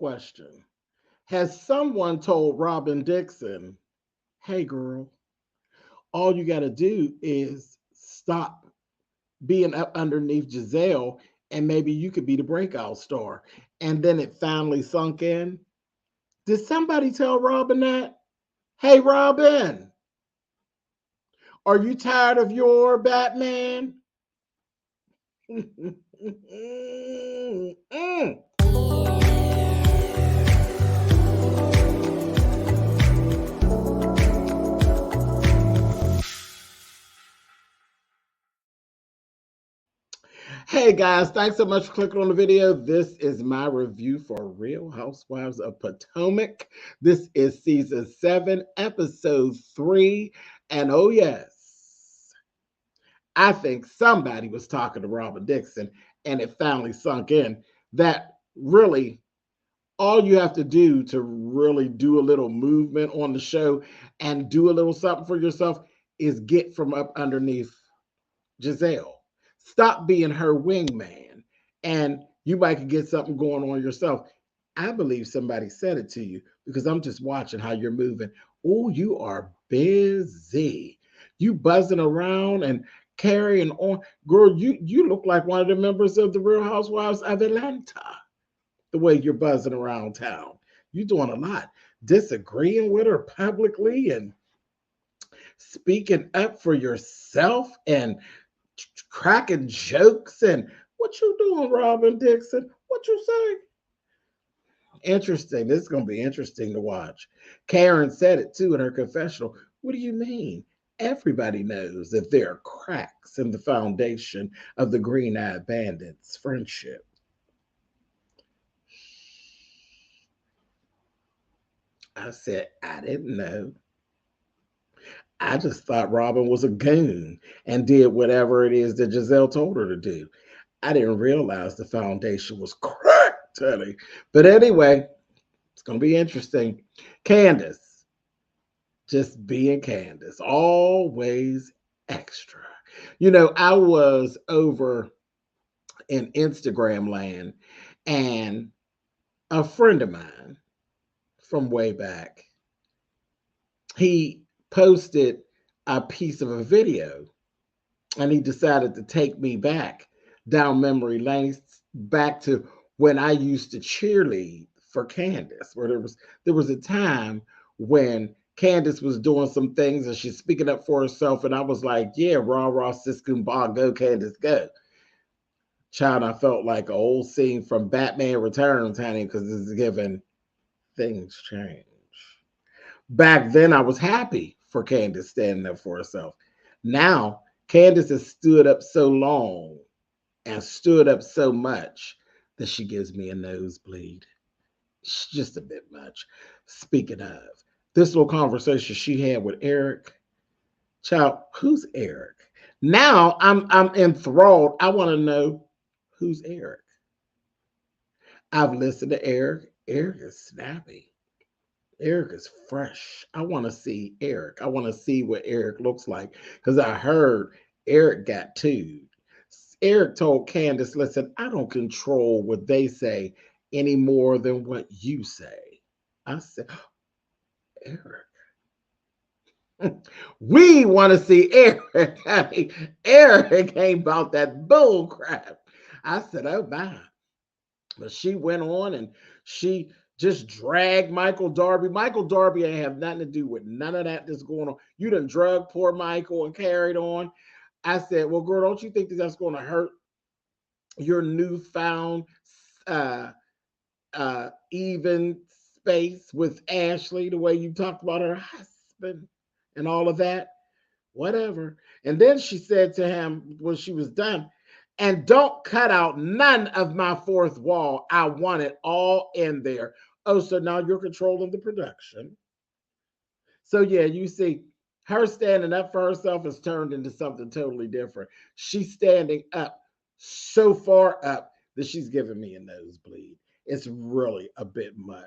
question. Has someone told Robyn Dixon, hey girl, all you got to do is stop being up underneath Giselle and maybe you could be the breakout star? And then it finally sunk in. Did somebody tell Robyn that? Hey, Robyn, are you tired of your Batman? Hey guys, thanks so much for clicking on the video. This is my review for Real Housewives of Potomac. This is season 7, episode 3. And oh yes, I think somebody was talking to Robyn Dixon and it finally sunk in that really all you have to do to really do a little movement on the show and do a little something for yourself is get from up underneath Giselle. Stop being her wingman, and you might get something going on yourself. I believe somebody said it to you because I'm just watching how you're moving. Oh, you are busy. You buzzing around and carrying on. Girl, you look like one of the members of the Real Housewives of Atlanta, the way you're buzzing around town. You're doing a lot. Disagreeing with her publicly and speaking up for yourself and cracking jokes. And what you doing, Robyn Dixon? What you say? Interesting. This is going to be interesting to watch. Karen said it too in her confessional. What do you mean? Everybody knows that there are cracks in the foundation of the green-eyed bandits' friendship. I said, I didn't know. I just thought Robyn was a goon and did whatever it is that Giselle told her to do. I didn't realize the foundation was cracked, honey. But anyway, it's going to be interesting. Candace, just being Candace, always extra. You know, I was over in Instagram land and a friend of mine from way back, he posted a piece of a video and he decided to take me back down memory lane, back to when I used to cheerlead for Candace, where there was a time when Candace was doing some things and she's speaking up for herself, and I was like, yeah, rah rah sis kumbah, go Candace, go. Child, I felt like an old scene from Batman Returns, honey, because it's given things change. Back then, I was happy for Candace standing up for herself. Now, Candace has stood up so long and stood up so much that she gives me a nosebleed. It's just a bit much. Speaking of, this little conversation she had with Eric, child, who's Eric? Now I'm enthralled. I want to know who's Eric. I've listened to Eric. Eric is snappy. Eric is fresh. I want to see Eric. I want to see what Eric looks like because I heard Eric got two. Eric told Candace, listen, I don't control what they say any more than what you say. I said, Eric. We want to see Eric. Eric ain't about that bull crap. I said, oh my. But she went on and she just dragged Michael Darby. Michael Darby ain't have nothing to do with none of that that's going on. You done drug poor Michael and carried on. I said, well, girl, don't you think that that's going to hurt your newfound even space with Ashley, the way you talked about her husband and all of that? Whatever. And then she said to him when she was done, and don't cut out none of my fourth wall. I want it all in there. Oh, so now you're controlling the production. So, yeah, you see, her standing up for herself has turned into something totally different. She's standing up so far up that she's giving me a nosebleed. It's really a bit much.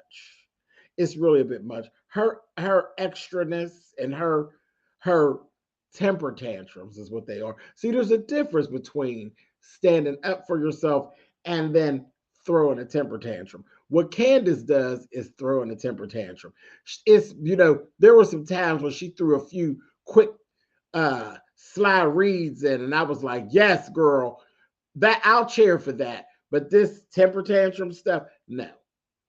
It's really a bit much. Her extraness and her temper tantrums is what they are. See, there's a difference between standing up for yourself and then throwing a temper tantrum. What Candace does is throwing a temper tantrum. It's, there were some times when she threw a few quick sly reads in, and I was like, yes, girl, that I'll cheer for that. But this temper tantrum stuff, no,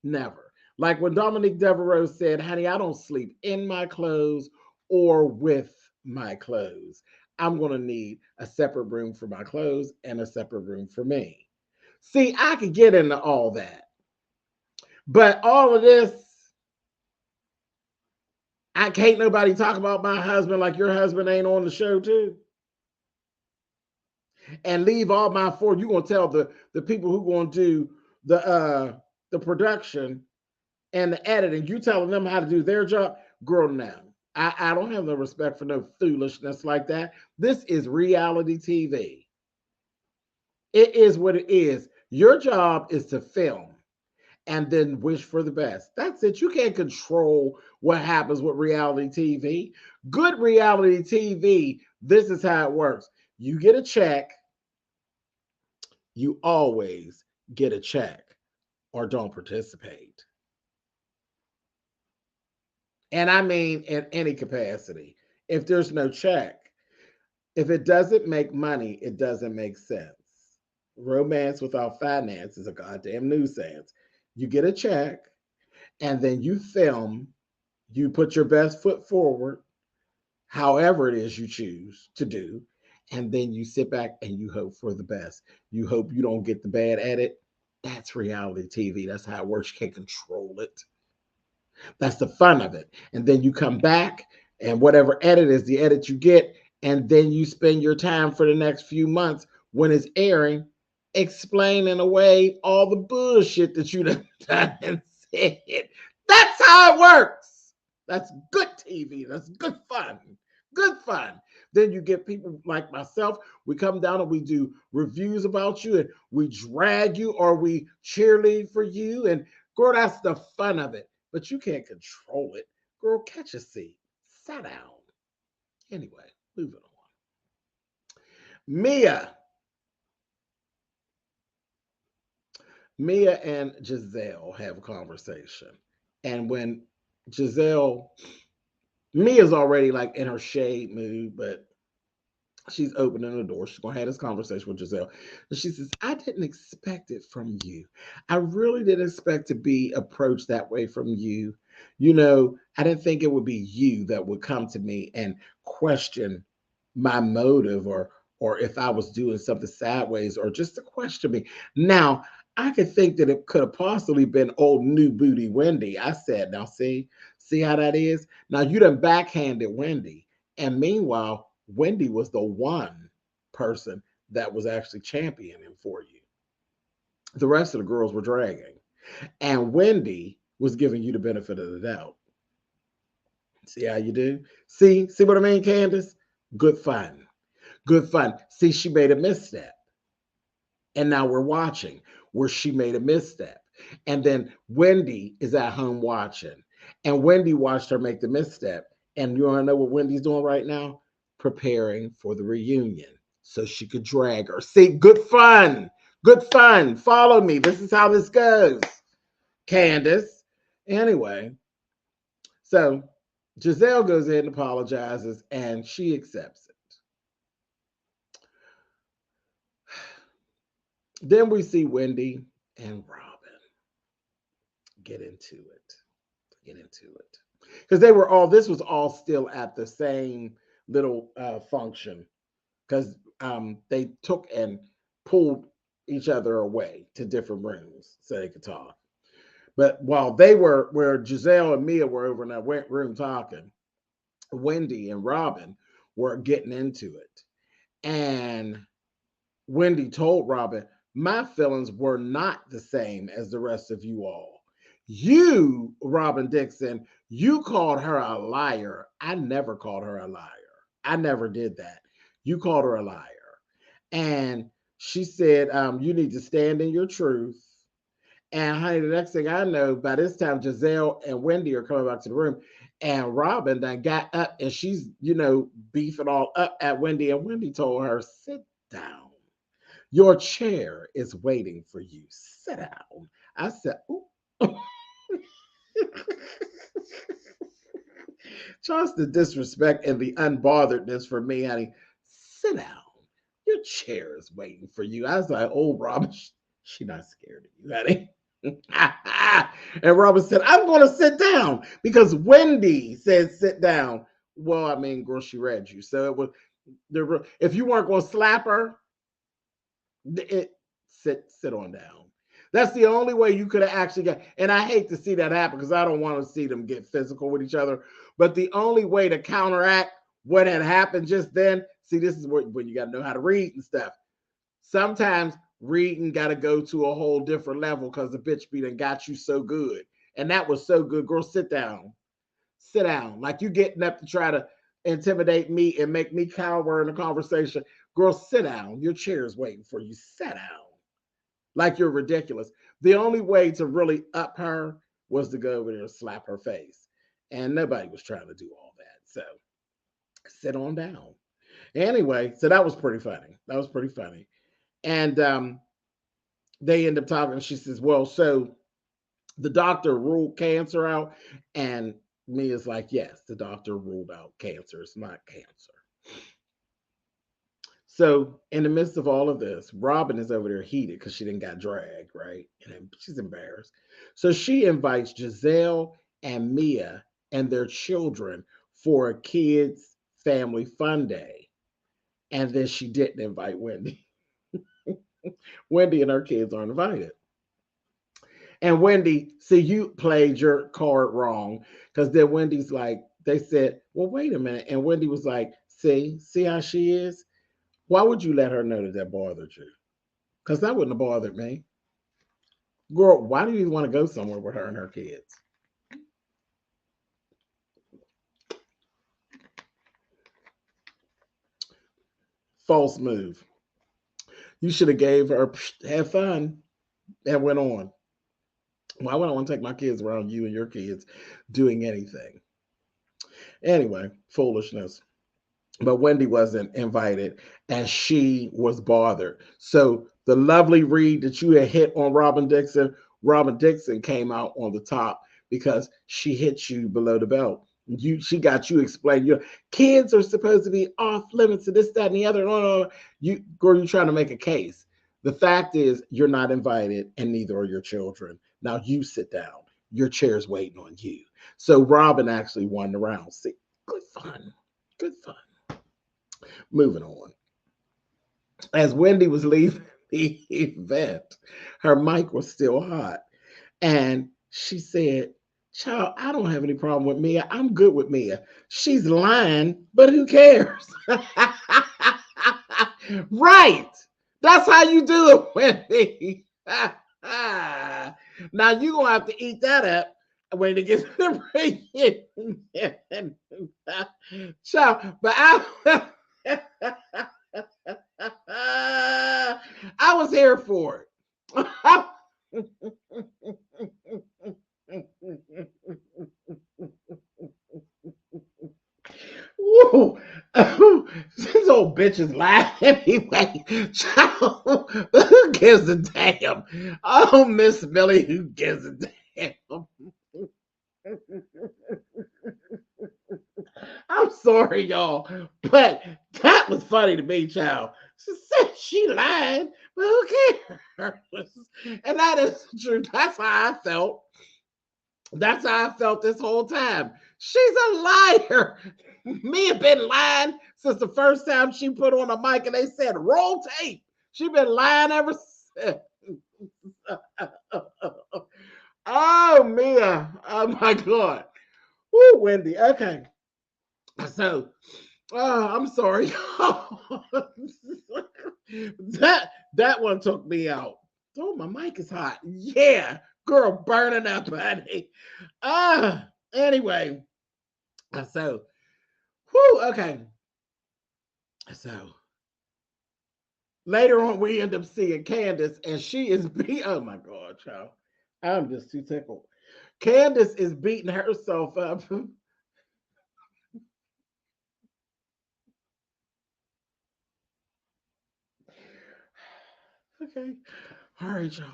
never. Like when Dominique Devereaux said, honey, I don't sleep in my clothes or with my clothes. I'm going to need a separate room for my clothes and a separate room for me. See, I could get into all that. But all of this, I can't nobody talk about my husband like your husband ain't on the show too. And leave all my for you gonna tell the people who gonna do the production and the editing, you telling them how to do their job, girl. Now I don't have no respect for no foolishness like that. This is reality TV. It is what it is. Your job is to film and then wish for the best. That's it. You can't control what happens with reality TV. Good reality TV, this is how it works. You get a check, you always get a check or don't participate. And I mean in any capacity. If there's no check, if it doesn't make money, it doesn't make sense. Romance without finance is a goddamn nuisance. You get a check and then you film, you put your best foot forward, however it is you choose to do, and then you sit back and you hope for the best. You hope you don't get the bad edit. That's reality TV. That's how it works. You can't control it. That's the fun of it. And then you come back and whatever edit is the edit you get, and then you spend your time for the next few months when it's airing explaining away all the bullshit that you done and said. That's how it works. That's good TV. That's good fun. Good fun. Then you get people like myself. We come down and we do reviews about you and we drag you or we cheerlead for you. And girl, that's the fun of it. But you can't control it. Girl, catch a seat. Sit down. Anyway, moving on. Mia and Giselle have a conversation. And when Mia's already like in her shade mood, but she's opening the door. She's going to have this conversation with Giselle. And she says, I didn't expect it from you. I really didn't expect to be approached that way from you. I didn't think it would be you that would come to me and question my motive or if I was doing something sideways or just to question me. Now, I could think that it could have possibly been old new booty Wendy. I said, now see how that is? Now you done backhanded Wendy. And meanwhile, Wendy was the one person that was actually championing for you. The rest of the girls were dragging. And Wendy was giving you the benefit of the doubt. See how you do? See what I mean, Candace? Good fun. Good fun. See, she made a misstep. And now we're watching where she made a misstep. And then Wendy is at home watching. And Wendy watched her make the misstep. And you want to know what Wendy's doing right now? Preparing for the reunion so she could drag her. See, good fun. Good fun. Follow me. This is how this goes, Candace. Anyway, so Giselle goes in and apologizes, and she accepts it. Then we see Wendy and Robyn get into it. Because this was all still at the same little function. Because they took and pulled each other away to different rooms so they could talk. But while where Giselle and Mia were over in that room talking, Wendy and Robyn were getting into it. And Wendy told Robyn, my feelings were not the same as the rest of you all. You, Robyn Dixon, you called her a liar. I never called her a liar. I never did that. You called her a liar. And she said, you need to stand in your truth. And honey, the next thing I know, by this time, Giselle and Wendy are coming back to the room. And Robyn then got up and she's, beefing all up at Wendy. And Wendy told her, sit down. Your chair is waiting for you. Sit down. I said, ooh. Just the disrespect and the unbotheredness for me, honey. Sit down. Your chair is waiting for you. I was like, oh, Robyn, she not scared of you, honey. And Robyn said, I'm going to sit down because Wendy said sit down. Well, I mean, girl, she read you. So it was, if you weren't going to slap her, sit on down. That's the only way you could have actually got. And I hate to see that happen because I don't want to see them get physical with each other. But the only way to counteract what had happened just then, see, this is when you got to know how to read and stuff. Sometimes reading got to go to a whole different level because the bitch beat and got you so good. And that was so good. Girl, sit down. Sit down. Like you getting up to try to intimidate me and make me cower in the conversation. Girl, sit down. Your chair is waiting for you. Sit down. Like you're ridiculous. The only way to really up her was to go over there and slap her face. And nobody was trying to do all that. So sit on down. Anyway, so that was pretty funny. That was pretty funny. And they end up talking. She says, well, so the doctor ruled cancer out. And Mia's like, yes, the doctor ruled out cancer. It's not cancer. So in the midst of all of this, Robyn is over there heated because she didn't got dragged, right? And she's embarrassed. So she invites Giselle and Mia and their children for a kids' family fun day. And then she didn't invite Wendy. Wendy and her kids aren't invited. And Wendy, see, you played your card wrong because then Wendy's like, they said, well, wait a minute. And Wendy was like, see how she is? Why would you let her know that bothered you? Because that wouldn't have bothered me. Girl, why do you want to go somewhere with her and her kids? False move. You should have gave her, have fun, and went on. Why would I want to take my kids around you and your kids doing anything? Anyway, foolishness. But Wendy wasn't invited and she was bothered. So the lovely read that you had hit on Robyn Dixon came out on the top because she hit you below the belt. She got you explained. Your kids are supposed to be off limits to this, that, and the other. No. Girl, you're trying to make a case. The fact is, you're not invited, and neither are your children. Now you sit down. Your chair's waiting on you. So Robyn actually won the round. See, good fun. Good fun. Moving on. As Wendy was leaving the event, her mic was still hot. And she said, child, I don't have any problem with Mia. I'm good with Mia. She's lying, but who cares? Right. That's how you do it, Wendy. Now you're going to have to eat that up when it gets to bring it. Child, but I was here for it. Woo. This old bitch is laughing anyway. Child, who gives a damn? Oh, Miss Millie, who gives a damn? I'm sorry, y'all, but that was funny to me, child. She said she lied, but who cares? And that is true. That's how I felt. That's how I felt this whole time. She's a liar. Me have been lying since the first time she put on a mic and they said roll tape. She been lying ever since. Oh, Mia. Oh my God. Woo, Wendy. Okay. So, I'm sorry. that one took me out. Oh, my mic is hot. Yeah, girl, burning up, honey. Anyway, so, whew, okay. So later on, we end up seeing Candace, and she is oh my God, child. I'm just too tickled. Candace is beating herself up. Okay. All right, y'all.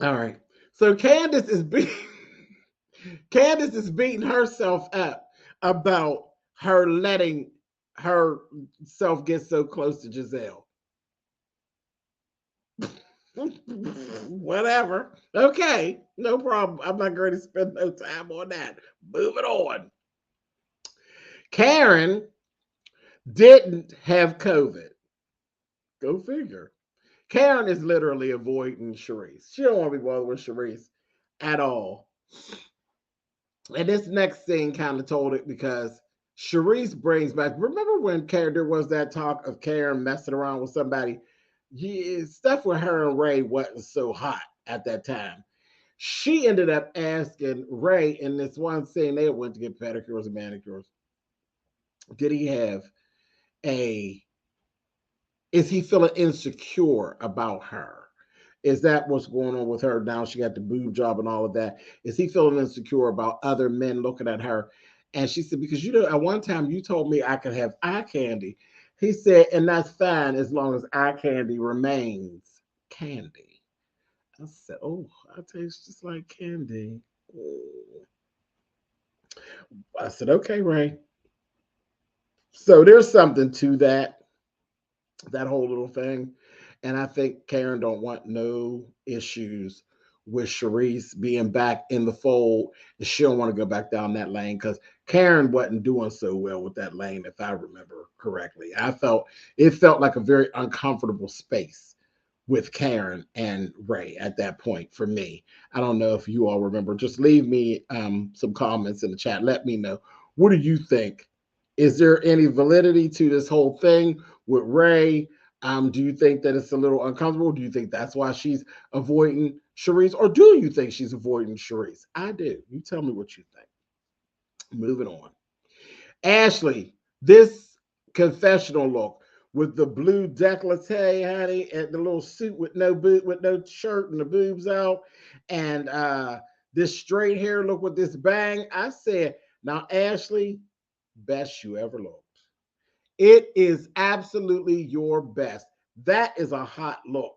All right. So Candace is beating herself up about her letting herself get so close to Giselle. Whatever. Okay, no problem. I'm not going to spend no time on that. Moving on. Karen didn't have COVID. Go figure. Karen is literally avoiding Charisse. She don't want to be bothered with Charisse at all. And this next thing kind of told it because Charisse brings back. Remember when Karen there was that talk of Karen messing around with somebody? Yeah, stuff with her and Ray wasn't so hot at that time. She ended up asking Ray in this one scene they went to get pedicures and manicures. Did he have a? Is he feeling insecure about her? Is that what's going on with her now? She got the boob job and all of that. Is he feeling insecure about other men looking at her? And she said, because you know, at one time you told me I could have eye candy. He said, and that's fine as long as eye candy remains candy. I said, oh, I taste just like candy. Oh. I said, okay, Ray. So there's something to that whole little thing. And I think Karen don't want no issues with Charisse being back in the fold. And she don't want to go back down that lane because Karen wasn't doing so well with that lane, if I remember correctly. It felt like a very uncomfortable space with Karen and Ray at that point for me. I don't know if you all remember. Just leave me some comments in the chat. Let me know. What do you think? Is there any validity to this whole thing with Ray? Do you think that it's a little uncomfortable? Do you think that's why she's avoiding Charisse? Or do you think she's avoiding Charisse? I do. You tell me what you think. Moving on. Ashley, this confessional look with the blue décolleté, honey, and the little suit with no boot, with no shirt and the boobs out, and this straight hair look with this bang. I said, now Ashley, best you ever looked. It is absolutely your best. That is a hot look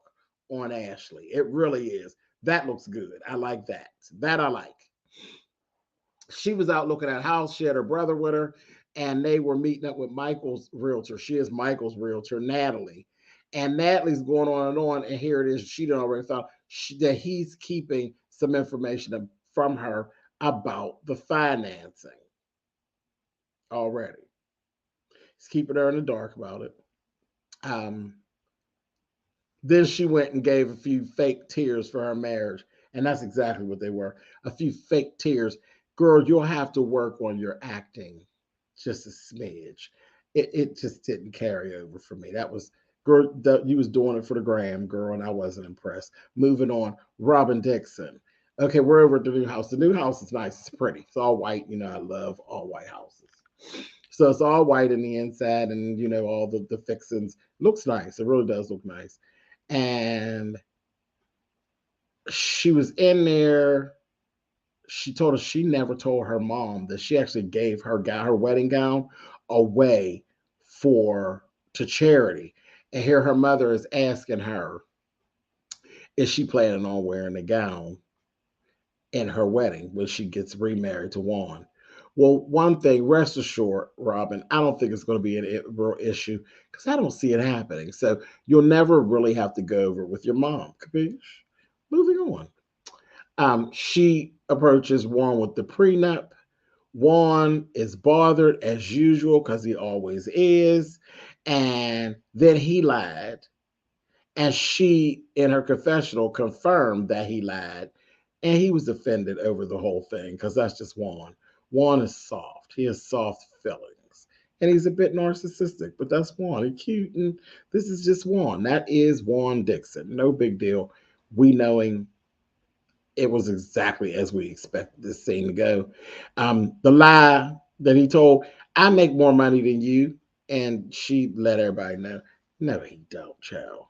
on Ashley. It really is. That looks good. I like that. That I like. She was out looking at a house. She had her brother with her, and they were meeting up with Michael's realtor. She is Michael's realtor, Natalie. And Natalie's going on and on, and here it is. She done already thought that he's keeping some information from her about the financing already. He's keeping her in the dark about it. Um, then she went and gave a few fake tears for her marriage. And that's exactly what they were, a few fake tears. Girl, you'll have to work on your acting just a smidge. It just didn't carry over for me. That was, girl, you was doing it for the gram, girl, and I wasn't impressed. Moving on, Robyn Dixon. Okay, we're over at the new house. The new house is nice. It's pretty. It's all white. You know, I love all white houses. So it's all white in the inside, and you know, all the fixings. Looks nice. It really does look nice. And she was in there. She told us she never told her mom that she actually gave her wedding gown away for to charity. And here her mother is asking her, is she planning on wearing the gown in her wedding when she gets remarried to Juan? Well, one thing, rest assured, Robyn, I don't think it's going to be a real issue because I don't see it happening. So you'll never really have to go over it with your mom. Capiche? Moving on. She approaches Juan with the prenup. Juan is bothered as usual because he always is. And then he lied. And she, in her confessional, confirmed that he lied. And he was offended over the whole thing because that's just Juan. Juan is soft. He has soft feelings. And he's a bit narcissistic, but that's Juan. He's cute. And this is just Juan. That is Juan Dixon. No big deal. We know him. It was exactly as we expected this scene to go. The lie that he told, I make more money than you. And she let everybody know, no, he don't, child.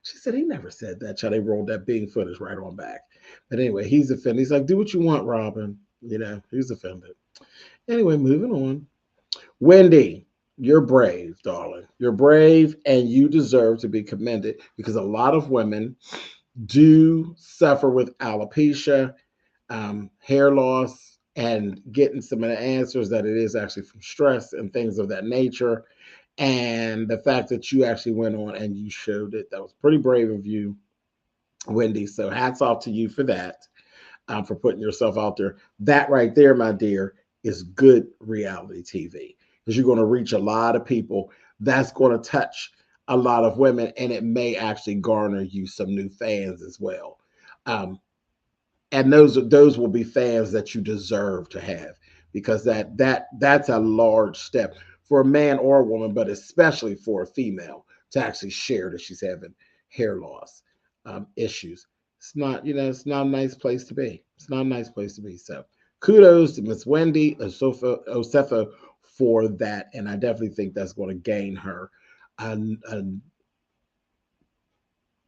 She said, he never said that, child. They rolled that being footage right on back. But anyway, he's offended. He's like, do what you want, Robyn. You know, he's offended. Anyway, moving on. Wendy. You're brave, darling. You're brave and you deserve to be commended because a lot of women do suffer with alopecia, hair loss, and getting some of the answers that it is actually from stress and things of that nature. And the fact that you actually went on and you showed it, that was pretty brave of you, Wendy. So hats off to you for that, for putting yourself out there. That right there, my dear, is good reality TV because you're going to reach a lot of people. That's going to touch a lot of women, and it may actually garner you some new fans as well. Um, and those will be fans that you deserve to have because that's a large step for a man or a woman, but especially for a female to actually share that she's having hair loss issues. It's not, it's not a nice place to be. It's not a nice place to be. So kudos to Miss Wendy Osefo for that, and I definitely think that's going to gain her a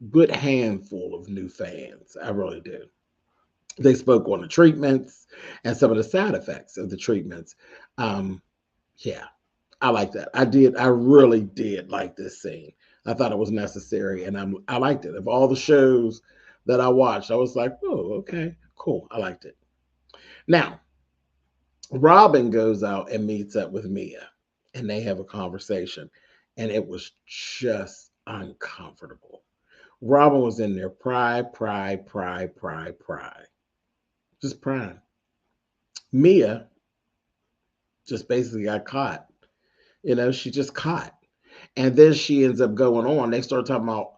good handful of new fans. I really do. They spoke on the treatments and some of the side effects of the treatments. Um, yeah, I like that. I did. I really did like this scene. I thought it was necessary, and I liked it. Of all the shows that I watched, I was like, oh, okay, cool. I liked it. Now, Robyn goes out and meets up with Mia, and they have a conversation, and it was just uncomfortable. Robyn was in there, pry, just prying. Mia just basically got caught. She just caught. And then she ends up going on. They start talking about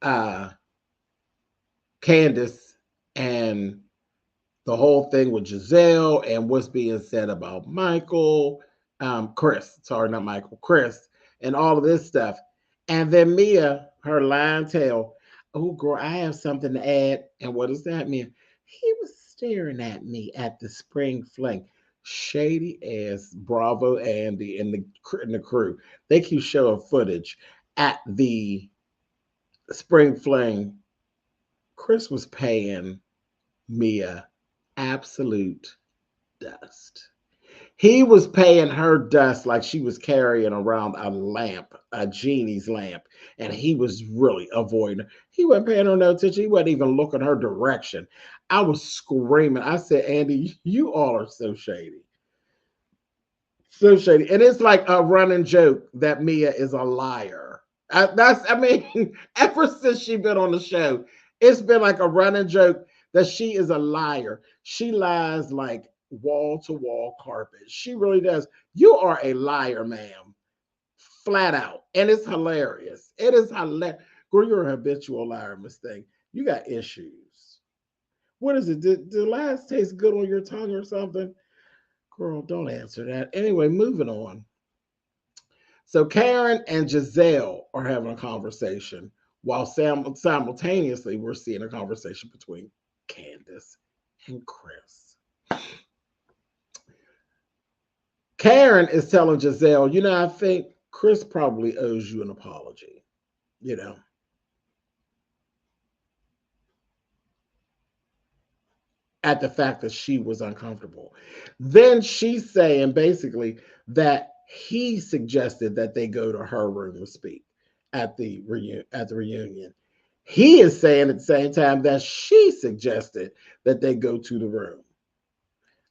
uh Candace and the whole thing with Giselle and what's being said about Michael, Chris, sorry, not Michael, Chris, and all of this stuff. And then Mia, her lying tale, oh girl, I have something to add. And what does that mean? He was staring at me at the spring fling. Shady ass Bravo Andy and the crew. They keep showing footage at the spring fling. Chris was paying Mia absolute dust. He was paying her dust like she was carrying around a lamp, a genie's lamp, and he was really avoiding her. He wasn't paying her no attention. He wasn't even looking her direction. I was screaming. I said, Andy, you all are so shady. So shady. And it's like a running joke that Mia is a liar. I mean, ever since she's been on the show, it's been like a running joke that she is a liar. She lies like wall to wall carpet. She really does. You are a liar, ma'am. Flat out. And it's hilarious. It is hilarious. Girl, you're a habitual liar, Miss Thing. You got issues. What is it? Did the last taste good on your tongue or something? Girl, don't answer that. Anyway, moving on. So Karen and Giselle are having a conversation while simultaneously we're seeing a conversation between Candace and Chris. Karen is telling Giselle, I think Chris probably owes you an apology, at the fact that she was uncomfortable. Then she's saying basically that he suggested that they go to her room to speak at the reunion. He is saying at the same time that she suggested that they go to the room.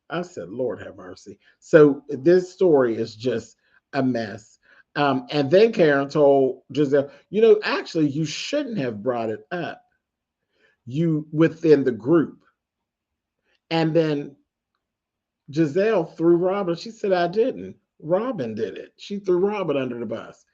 I said, Lord have mercy. So this story is just a mess. And then Karen told Giselle, actually, you shouldn't have brought it up. You within the group. And then Giselle threw Robyn. She said, I didn't. Robyn did it. She threw Robyn under the bus.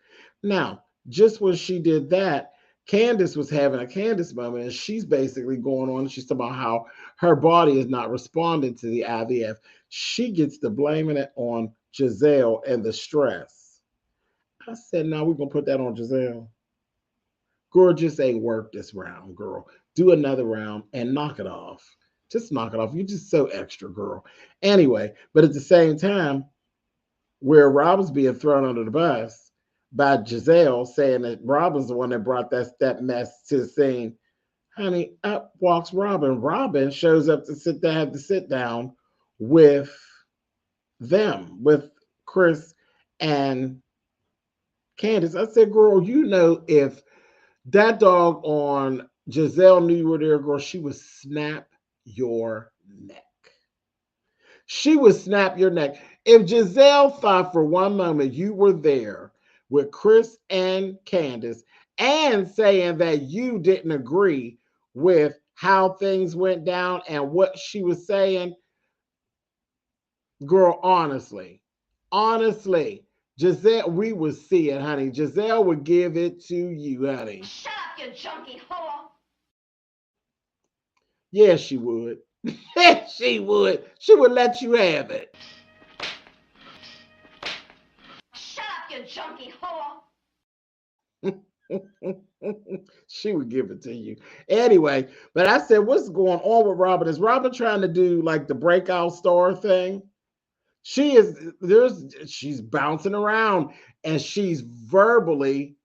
Now, just when she did that, Candace was having a Candace moment, and she's basically going on. She's talking about how her body is not responding to the IVF. She gets to blaming it on Giselle and the stress. I said, no, we're going to put that on Giselle. Girl, just ain't work this round, girl. Do another round and knock it off. Just knock it off. You're just so extra, girl. Anyway, but at the same time, where Robyn's being thrown under the bus by Giselle saying that Robyn's the one that brought that mess to the scene. Honey, up walks Robyn. Robyn shows up to have to sit down with them, with Chris and Candace, I said, girl, you know, if that dog on Giselle knew you were there, girl, she would snap your neck. She would snap your neck. If Giselle thought for one moment you were there with Chris and Candace and saying that you didn't agree with how things went down and what she was saying, girl, honestly, Giselle, we would see it, honey. Giselle would give it to you, honey. Shut up, you junkie whore. Yes, she would. Yes, she would. She would let you have it. Shut up, you junkie whore. She would give it to you. Anyway, but I said, what's going on with Robyn? Is Robyn trying to do like the breakout star thing? She's bouncing around and she's verbally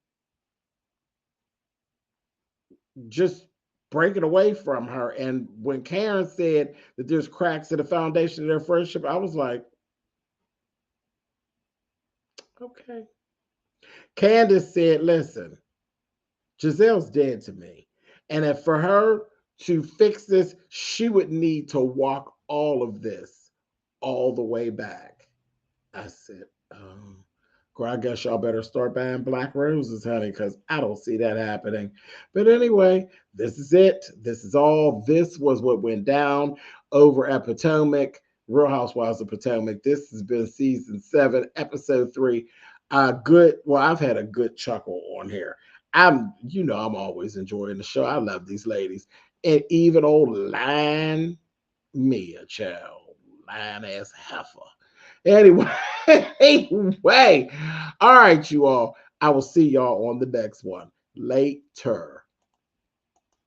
just breaking away from her. And when Karen said that there's cracks in the foundation of their friendship, I was like, okay. Candace said, listen, Giselle's dead to me. And if for her to fix this, she would need to walk all of this all the way back. I said, girl, I guess y'all better start buying black roses, honey, because I don't see that happening. But anyway, this is it. This is all. This was what went down over at Potomac, Real Housewives of Potomac. This has been season 7, episode 3. I've had a good chuckle on here. I'm always enjoying the show. I love these ladies. And even old Line Mia, child, line ass heifer. Anyway, anyway, all right, you all. I will see y'all on the next one later.